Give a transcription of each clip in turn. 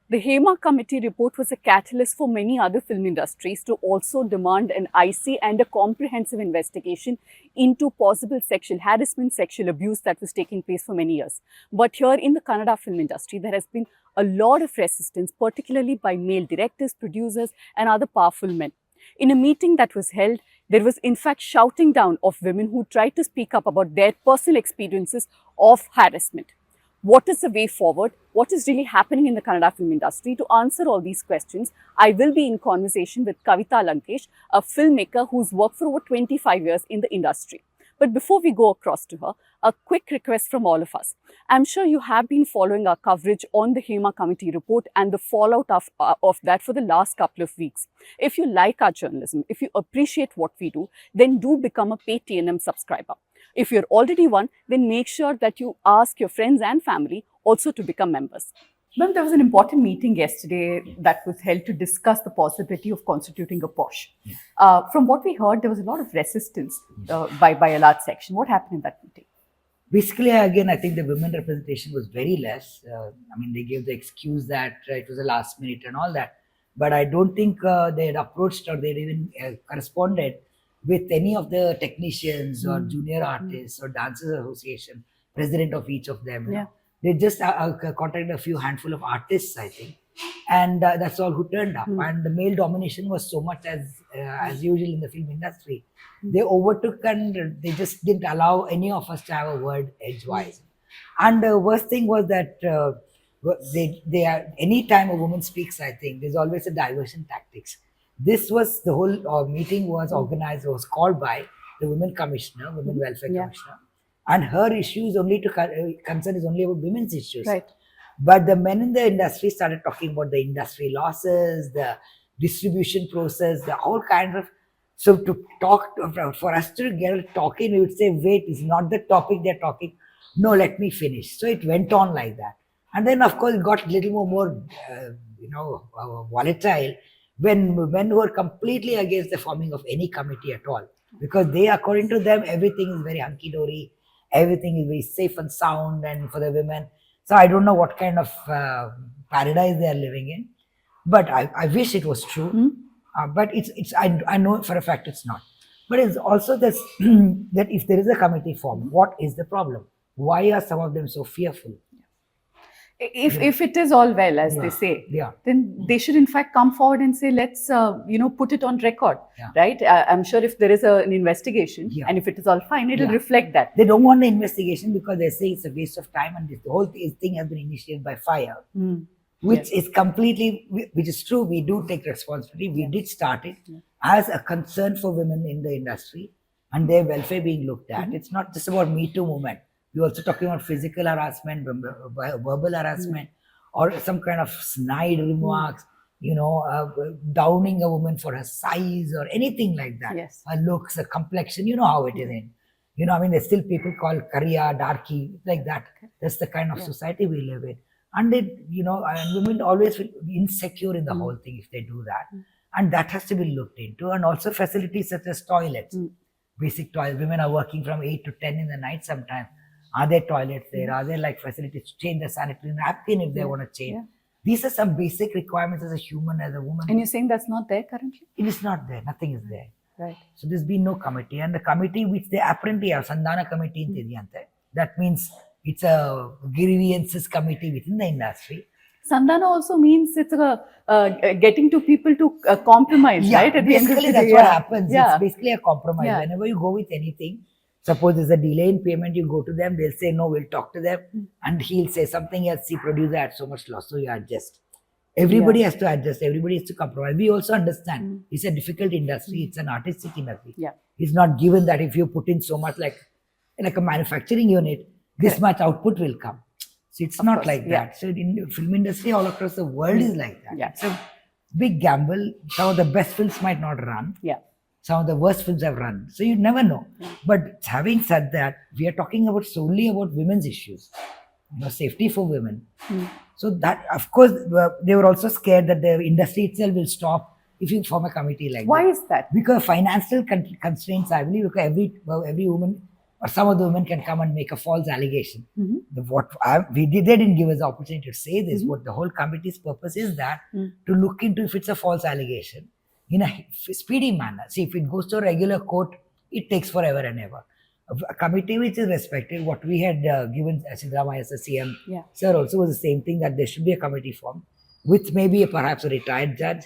The Hema Committee report was a catalyst for many other film industries to also demand an icy and a comprehensive investigation into possible sexual harassment, sexual abuse that was taking place for many years. But here in the Kannada film industry, there has been a lot of resistance, particularly by male directors, producers, and other powerful men. In a meeting that was held, there was in fact shouting down of women who tried to speak up about their personal experiences of harassment. What is the way forward? What is really happening in the Kannada film industry? To answer all these questions, I will be in conversation with Kavita Lankesh, a filmmaker who's worked for over 25 years in the industry. But before we go across to her, a quick request from all of us. I'm sure you have been following our coverage on the Hema Committee report and the fallout of that for the last couple of weeks. If you like our journalism, if you appreciate what we do, then do become a paid TNM subscriber. If you're already one, then make sure that you ask your friends and family also to become members. Ma'am, there was an important meeting yesterday that was held to discuss the possibility of constituting a PoSH. From what we heard, there was a lot of resistance by a large section. What happened in that meeting? Basically, again, I think the women representation was very less. They gave the excuse that it was a last minute and all that. But I don't think they had approached or they had even corresponded with any of the technicians or junior artists or dancers association, president of each of them. Yeah. They just contacted a few handful of artists, I think, and that's all who turned up. And the male domination was so much as usual in the film industry. They overtook and they just didn't allow any of us to have a word edgewise. And the worst thing was that they are, any time a woman speaks, I think there's always a diversion tactics. This was the whole meeting was organized, was called by the Women Commissioner, Women Welfare Commissioner, and her issue is only to concern is only about women's issues. Right. But the men in the industry started talking about the industry losses, the distribution process, the all kinds of. So to talk for us to get talking, we would say, "Wait, it's not the topic they're talking. No, let me finish." So it went on like that, and then of course it got a little more volatile when men were completely against the forming of any committee at all, because they, according to them, everything is very hunky-dory, everything is very safe and sound and for the women. So I don't know what kind of paradise they are living in, but I wish it was true. But I know for a fact it's not. But it's also this that if there is a committee formed, what is the problem? Why are some of them so fearful? If it is all well, as they say, then they should in fact come forward and say, let's put it on record, right? I'm sure if there is an investigation and if it is all fine, it will reflect that. They don't want the investigation because they say it's a waste of time and the whole thing has been initiated by fire, which is completely, which is true. We do take responsibility. We did start it as a concern for women in the industry and their welfare being looked at. It's not just about Me Too movement. We're also talking about physical harassment, verbal harassment, or some kind of snide remarks, downing a woman for her size or anything like that. Yes. Her looks, her complexion, you know how it is in. There's still people called Kariya, Darky, like that. That's the kind of society we live in. And and women always feel insecure in the whole thing if they do that. And that has to be looked into. And also facilities such as toilets, basic toilets. Women are working from 8 to 10 in the night sometimes. Are there toilets there? Are there facilities to change the sanitary napkin if they want to change? These are some basic requirements as a human, as a woman. And you're saying that's not there currently? It is not there. Nothing is there. Right. So there's been no committee. And the committee which they apparently have, Sandhana committee, that means it's a grievances committee within the industry. Sandhana also means it's getting to people to compromise, right? At basically, that's what happens. It's basically a compromise. Whenever you go with anything, suppose there's a delay in payment, you go to them, they'll say, no, we'll talk to them. And he'll say something else, see, producer had so much loss, so you adjust. Everybody has to adjust, everybody has to compromise. We also understand it's a difficult industry, it's an artistic industry. It's not given that if you put in so much like a manufacturing unit, this much output will come. So it's not like that. So in the film industry all across the world is like that. It's a big gamble. Some of the best films might not run. Some of the worst films have run. So you never know. But having said that, we are talking solely about women's issues. Safety for women. So that, of course, they were also scared that the industry itself will stop if you form a committee like that. Why is that? Because financial constraints, I believe, because every woman or some of the women can come and make a false allegation. Mm-hmm. They didn't give us the opportunity to say this. Mm-hmm. What the whole committee's purpose is that to look into if it's a false allegation in a speedy manner. See, if it goes to a regular court, it takes forever and ever. A committee which is respected, what we had given Siddaramaiah as a CM, sir, also was the same thing, that there should be a committee formed with maybe perhaps a retired judge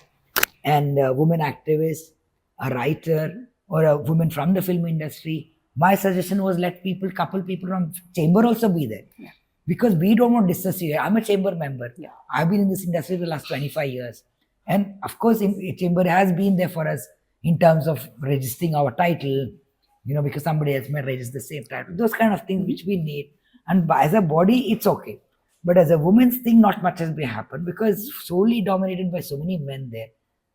and a woman activist, a writer, or a woman from the film industry. My suggestion was let couple people from chamber also be there. Yeah. Because we don't want dissociation. I'm a chamber member. Yeah. I've been in this industry for the last 25 years. And of course, chamber has been there for us in terms of registering our title, because somebody else may register the same title. Those kind of things which we need. And as a body, it's okay. But as a woman's thing, not much has been happened because it's solely dominated by so many men there.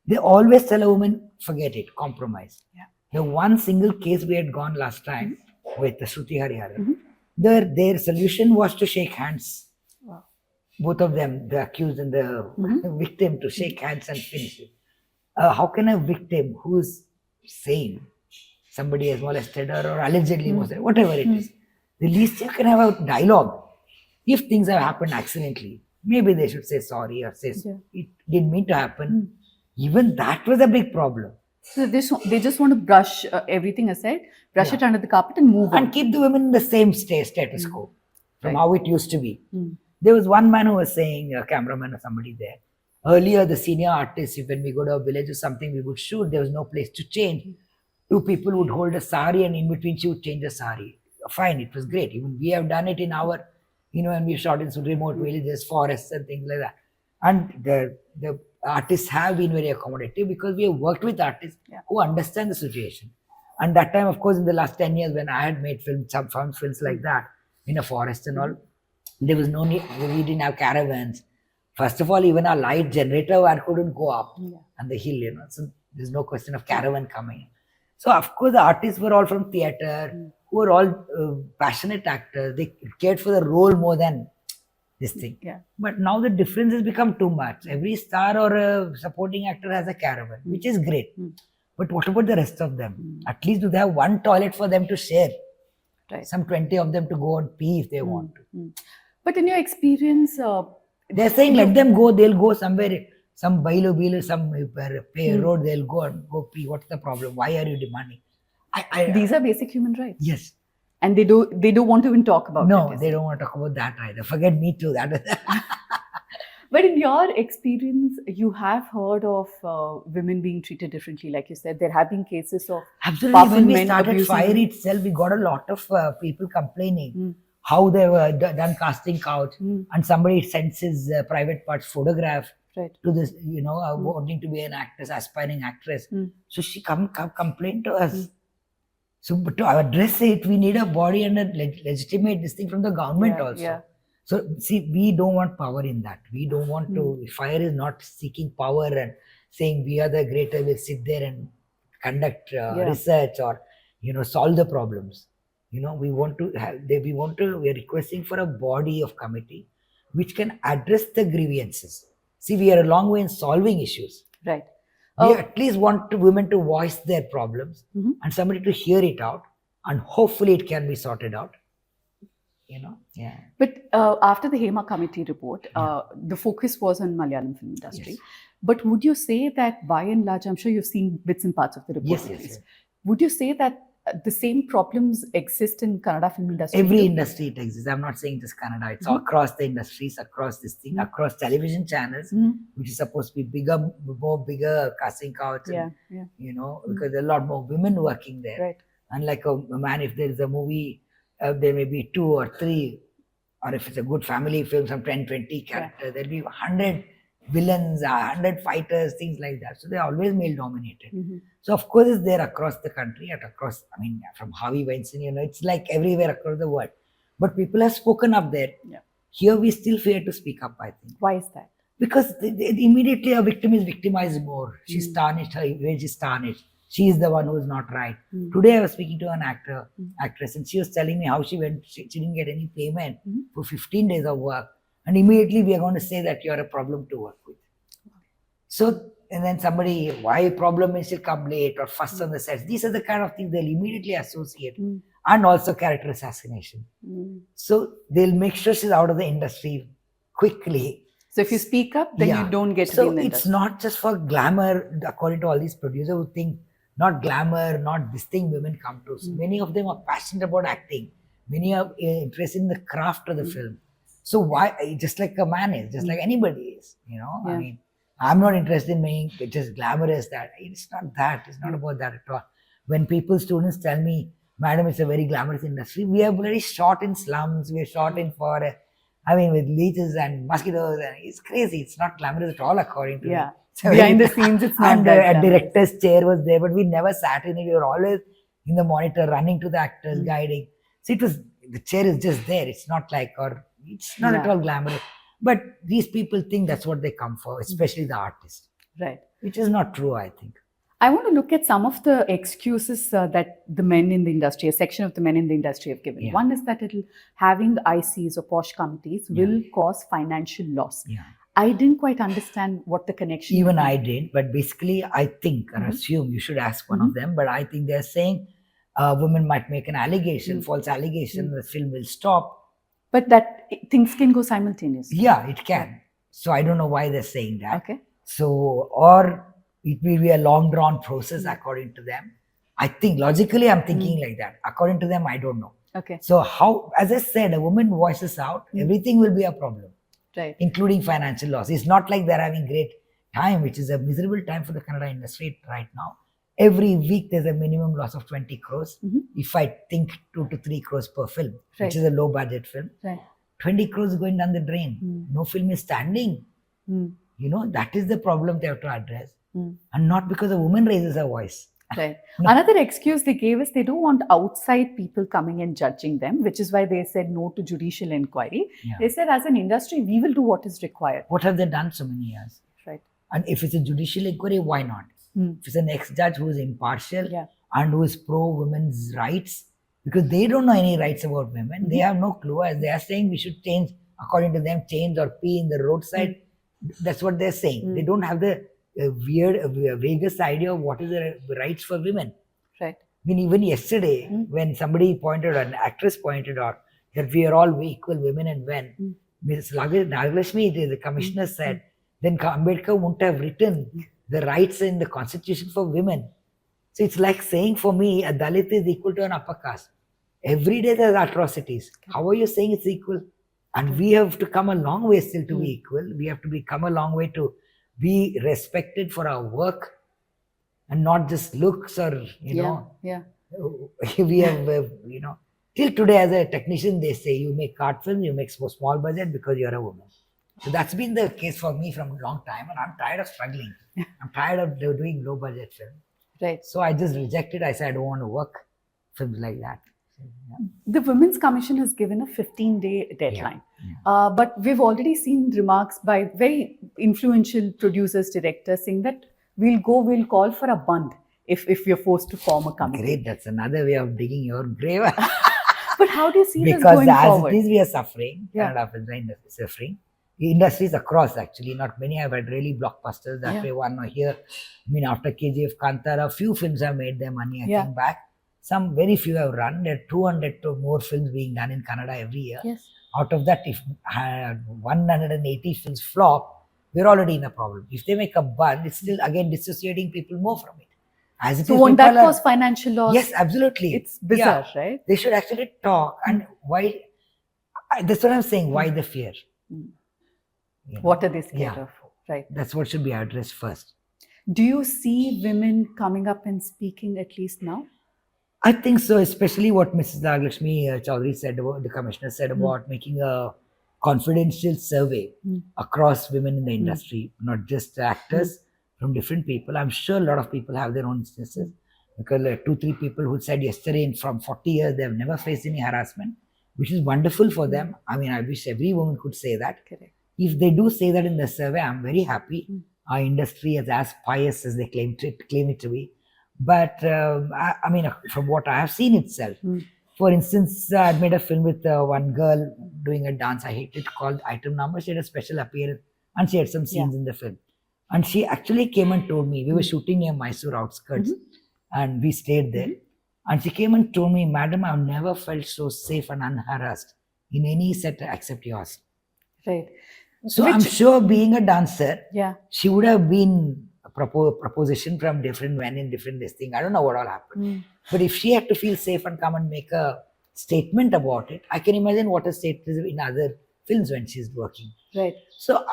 They always tell a woman, forget it, compromise. Yeah. The one single case we had gone last time with the Shruti Hariharan, their solution was to shake hands. Wow. Both of them, the accused and the victim, to shake hands and finish it. How can a victim who's sane, somebody has molested her or allegedly molested, whatever it is, the least you can have a dialogue. If things have happened accidentally, maybe they should say sorry or say it didn't mean to happen. Even that was a big problem. So they just want to brush everything aside, brush it under the carpet and move on. And keep the women in the same status quo from how it used to be. There was one man who was saying, a cameraman or somebody there, earlier the senior artists, when we go to a village or something, we would shoot, there was no place to change. Two people would hold a sari and in between she would change the sari. Fine, it was great. Even we have done it in our, when we shot in some remote villages, forests and things like that. And the artists have been very accommodative because we have worked with artists who understand the situation. And that time, of course, in the last 10 years when I had made some films like that in a forest and all, there was no need, we didn't have caravans. First of all, even our light generator couldn't go up on the hill, so there's no question of caravan coming. So, of course, the artists were all from theatre, who were all passionate actors. They cared for the role more than this thing. Yeah. But now the difference has become too much. Every star or a supporting actor has a caravan, which is great. But what about the rest of them? At least do they have one toilet for them to share? Right. Some 20 of them to go and pee if they want to. But in your experience... they're saying let them go, they'll go somewhere, some Bailu, some road, they'll go and go pee. What's the problem? Why are you demanding? These are basic human rights. Yes. And they don't want to even talk about it. No, they don't want to talk about that either. Forget me too. But in your experience, you have heard of women being treated differently. Like you said, there have been cases of absolutely. When we started Fire itself, we got a lot of people complaining how they were done casting couch, and somebody sends his private parts photograph to this, wanting to be an actress, aspiring actress. So she complained to us. So, but to address it, we need a body and a legitimate this thing from the government also. Yeah. So, see, we don't want power in that. We don't want to. Fire is not seeking power and saying we are the greater. We'll sit there and conduct research or solve the problems. We want to have. We are requesting for a body of committee which can address the grievances. See, we are a long way in solving issues. Right. We at least want women to voice their problems and somebody to hear it out, and hopefully it can be sorted out. Yeah. But after the Hema Committee report, the focus was on Malayalam film industry. Yes. But would you say that by and large, I'm sure you've seen bits and parts of the report. Yes. Would you say that the same problems exist in Kannada film industry? Every industry it exists. I'm not saying just Kannada. It's all across the industries, across this thing, across television channels, which is supposed to be bigger casting couch. Because there are a lot more women working there. Right. Unlike a man, if there is a movie, there may be 2 or 3, or if it's a good family film, some 10, 20 characters, there'll be 100 villains, 100 fighters, things like that. So they're always male dominated. So of course it's there across the country, from Harvey Weinstein, it's like everywhere across the world. But people have spoken up there. Yeah. Here we still fear to speak up, I think. Why is that? Because immediately a victim is victimized more. She's tarnished, her image is tarnished. She is the one who is not right. Today I was speaking to an actress, and she was telling me how she didn't get any payment for 15 days of work. And immediately we are going to say that you're a problem to work with. So, and then why problem is she'll come late or fuss on the sets. These are the kind of things they'll immediately associate. and also character assassination. So they'll make sure she's out of the industry quickly. So if you speak up, then you don't get to be in the industry. So it's not just for glamour, according to all these producers who think not glamour, not this thing women come to. So many of them are passionate about acting. Many are interested in the craft of the film. So why, just like a man is, just like anybody is, you know, I mean, I'm not interested in being just glamorous that. It's not that. It's not about that at all. When students tell me, madam, it's a very glamorous industry, we are very shot in slums, we are shot in forest. I mean, with leeches and mosquitoes, and it's crazy. It's not glamorous at all, according to me. So behind the scenes, it's not and that a director's chair was there, but we never sat in it. We were always in the monitor, running to the actors, guiding. So the chair is just there. It's not like, or it's not at all glamorous. But these people think that's what they come for, especially the artists. Right. Which is not true, I think. I want to look at some of the excuses that the men in the industry, a section of the men in the industry have given. One is that having ICs or PoSH committees will cause financial loss. I didn't quite understand what the connection Even I did, but basically I think, or assume, you should ask one of them, but I think they're saying women might make an allegation, false allegation, the film will stop. But that things can go simultaneously. Yeah, it can. So I don't know why they're saying that. Okay. So, or it will be a long drawn process according to them. I think logically I'm thinking like that. According to them, I don't know. Okay. So how, as I said, a woman voices out, everything will be a problem. Right. Including financial loss. It's not like they're having great time, which is a miserable time for the Kannada industry right now. Every week there's a minimum loss of 20 crores. If I think 2 to 3 crores per film, which is a low budget film. Right. 20 crores going down the drain. No film is standing. You know, that is the problem they have to address. And not because a woman raises her voice. Right. Another excuse they gave is they don't want outside people coming and judging them, which is why they said no to judicial inquiry. They said as an industry, we will do what is required. What have they done so many years? Right. And if it's a judicial inquiry, why not? If it's an ex-judge who is impartial and who is pro-women's rights, because they don't know any rights about women, they have no clue. As they are saying we should change, according to them, change or pee in the roadside. That's what they're saying. They don't have the vaguest idea of what is the rights for women. Right. I mean, even yesterday, when somebody pointed out, an actress pointed out that we are all equal, women and men, Ms. Nagalakshmi, the commissioner said, then Ambedkar wouldn't have written the rights in the constitution for women. So it's like saying for me, a Dalit is equal to an upper caste. Every day there's atrocities. How are you saying it's equal? And we have to come a long way still to be equal. We have to come a long way to be respected for our work and not just looks or, you know. We have, you know, till today as a technician, they say you make art films, you make small budget because you're a woman. So that's been the case for me from a long time, and I'm tired of struggling. I'm tired of doing low budget film. Right. So I just rejected. I said I don't want to work films like that. The Women's Commission has given a 15-day deadline. But we've already seen remarks by very influential producers, directors saying that we'll call for a bund if we're forced to form a committee. Great, that's another way of digging your grave. But how do you see this because going forward? Because as it is, we are suffering. Kannada film industry is suffering. The industries across, actually, not many have had really blockbusters. That way, one or here. I mean, after KGF, Kantara, few films have made their money, I think, back. Some very few have run. There are 200 to more films being done in Kannada every year. Out of that, if 180 films flop, we're already in a problem. If they make a bun, it's still again dissociating people more from it. As it so is, won't that cause financial loss? Yes, absolutely. It's bizarre, right? They should actually talk. And why? That's what I'm saying. Why the fear? You know? What are they scared of? Right. That's what should be addressed first. Do you see women coming up and speaking at least now? I think so, especially what Mrs. Nagalakshmi Chaudhary said about, the commissioner said about making a confidential survey across women in the industry, not just actors, from different people. I'm sure a lot of people have their own instances, because 2-3 people who said yesterday from 40 years they have never faced any harassment, which is wonderful for them. I mean, I wish every woman could say that. Correct. If they do say that in the survey, I'm very happy. Our industry is as pious as they claim it to be. But I mean, from what I have seen itself, for instance, I made a film with one girl doing a dance I hated called Item Number. She had a special appearance and she had some scenes in the film. And she actually came and told me, we were shooting near Mysore outskirts and we stayed there. And she came and told me, Madam, I've never felt so safe and unharassed in any set except yours. Right. So I'm sure being a dancer, yeah, she would have been a proposition from different men in different this thing. I don't know what all happened. But if she had to feel safe and come and make a statement about it, I can imagine what a statement is in other films when she's working. Right. So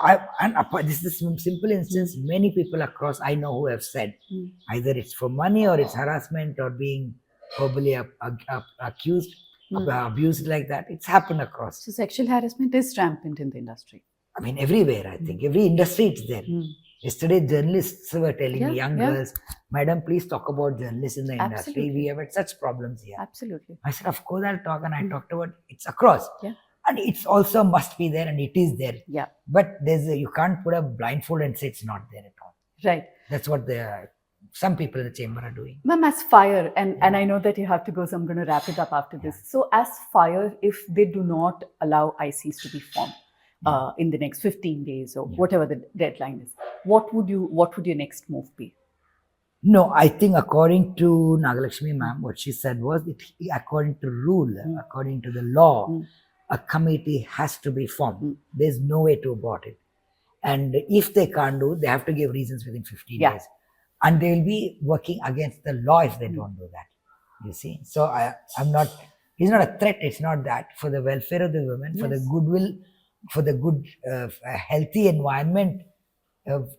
this is a simple instance. Many people across I know who have said either it's for money or it's harassment or being verbally accused, abused like that. It's happened across. So sexual harassment is rampant in the industry. I mean, everywhere, I think. Every industry, it's there. Yesterday, journalists were telling me, young girls, Madam, please talk about journalists in the industry. We have had such problems here. Absolutely. I said, of course, I'll talk. And I talked about it's across. Yeah. And it's also must be there and it is there. Yeah. But you can't put a blindfold and say it's not there at all. Right. That's what some people in the chamber are doing. Ma'am, as fire, and I know that you have to go, so I'm going to wrap it up after this. So as fire, if they do not allow ICs to be formed in the next 15 days or whatever the deadline is, what would your next move be? No, I think according to Nagalakshmi ma'am, what she said was, according to rule, according to the law, a committee has to be formed. There's no way to abort it. And if they can't do it, they have to give reasons within 15 days. And they will be working against the law if they don't do that. You see? So it's not a threat, it's not that. For the welfare of the women, for the goodwill, for the good, healthy environment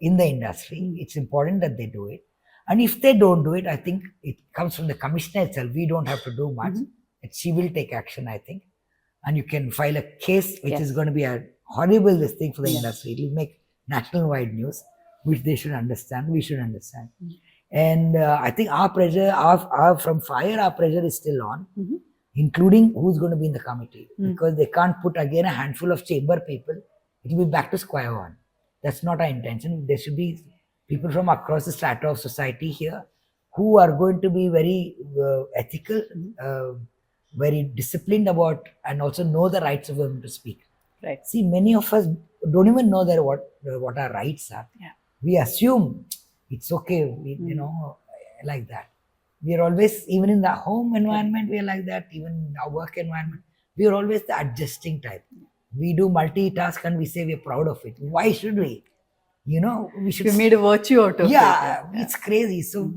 in the industry, it's important that they do it. And if they don't do it, I think it comes from the commissioner itself. We don't have to do much. She will take action, I think. And you can file a case, which is going to be a horrible thing for the industry. It will make national-wide news, which they should understand. We should understand. And I think our pressure, from fire, our pressure is still on, including who's going to be in the committee. Because they can't put again a handful of chamber people. It will be back to square one. That's not our intention. There should be people from across the strata of society here who are going to be very ethical, very disciplined about, and also know the rights of women to speak. Right. See, many of us don't even know what our rights are. Yeah. We assume it's okay, you know, like that. We are always, even in the home environment, we are like that. Even in our work environment, we are always the adjusting type. We do multitask and we say we are proud of it. Why should we? You know, we should. We made a virtue out of it. Yeah, it's crazy. So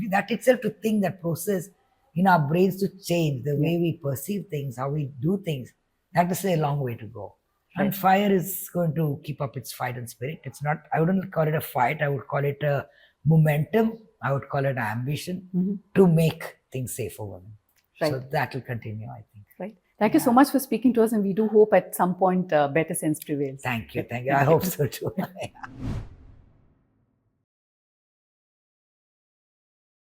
that itself, to think that process in our brains to change the way we perceive things, how we do things, that is a long way to go. And fire is going to keep up its fight and spirit. It's not, I wouldn't call it a fight. I would call it a momentum. I would call it ambition to make things safe for women. Right. So that will continue, I think. Right. Thank you so much for speaking to us, and we do hope at some point better sense prevails. Thank you. I hope so too.